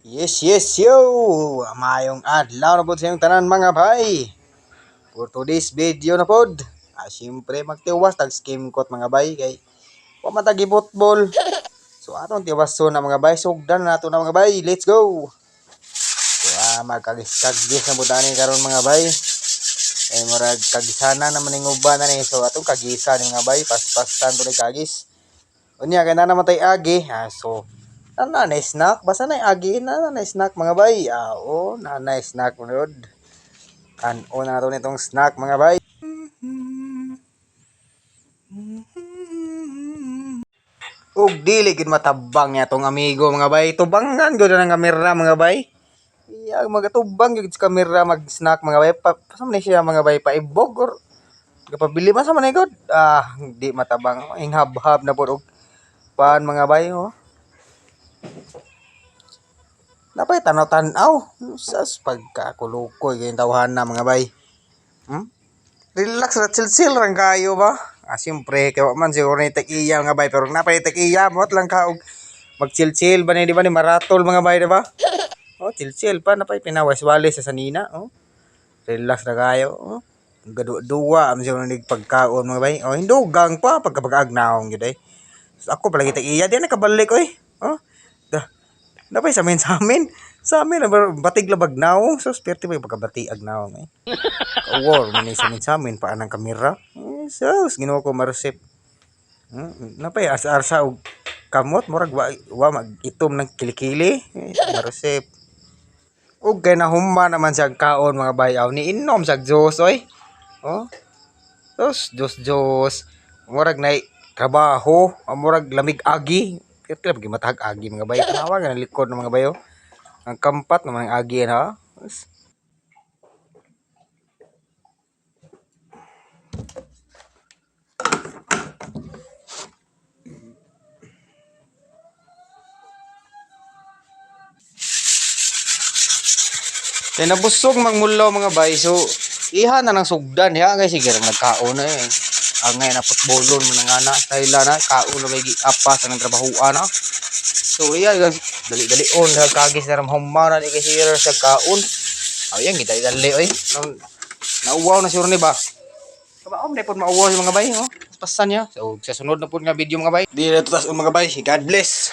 Yes, yes, yo! Mayong adlaw na po sa inyong tanan mga bay. For today's video na pod, siyempre magtiwas tag-skim coat mga bay kay pamatagi football. So aton tiwaso na mga bay, sugdan na nato na mga bay. Let's go! So magkagis-kagis na budani karon mga bay. Murag kagisana naman ning uban na ni. So atong kagisa ni mga bay, pas-pasan to ni kagis. Unya kay na namatay agi. Nanay snack, basta na agi nanay snack mga bay. Nanay snack mga yun. Kanon na ito nitong snack mga bay. Ug dili gid matabang niya tong amigo mga bay. Tubangan gud na ng kamera mga bay. Iya magatubang gid sa kamera mag snack mga bay. Pasam ni siya mga bay paibog or kapabili man sa man gud. Di matabang. Hinghab-hab na pud og pan mga bay oh. Napay tanaw-tanaw. Sas pagkakulukoy kayong tawhana mga bay. Relax na chill lang kayo ba? Siyempre, kaya man siguro ni tekiya mga bay. Pero napay tekiya, mo't lang ka og mag-chill ba ni, di ba ni maratol mga bay, di ba? Chill pa, napay pinawas-wali sa sanina. Relax na kayo. Gadu-duwa, am siguro ni pagkaon mga bay. Hindugang pa, pagkapag-agnaong yun eh. So, ako palagi tekiya, di na kabalik oy. Napay sa amin. Sa amin, batig labag naong. So, sperte ba yung pagkabatiag naong eh. War, manay sa amin, paan ang kamera. So, ginawa ko marusip. Napay, asa-arsa og kamot, murag wa mag-itom ng kilikili. Marusip. Ug kay nahuma naman siya kaon mga bayaw. Niinom siya juice, oy. Juice. Murag na trabaho. Murag lamig agi. Kaya lagi matahag agi mga bayaw. Tanawa nga ng likod ng mga bayaw. Ang kampat naman ang agi na. Kaya nabusog mangmulaw mga bay. So, iha na ng sugdan. Ya, guys, sige, nagkaon na eh. Angay na putbolon mo na nga na. Dahil na, kaon na may apas na ng trabahoan na. So, iya, guys, dali-dalion. Kagis na ramahumana ni kasi sa kaon. Yan, kita idali, oy. Nauwaw na siguro ni ba? Kabaom na po mauwaw yung mga bay, Pasan niya. So, sa sunod na po nga video mga bay. Di na tutas mga bay. God bless.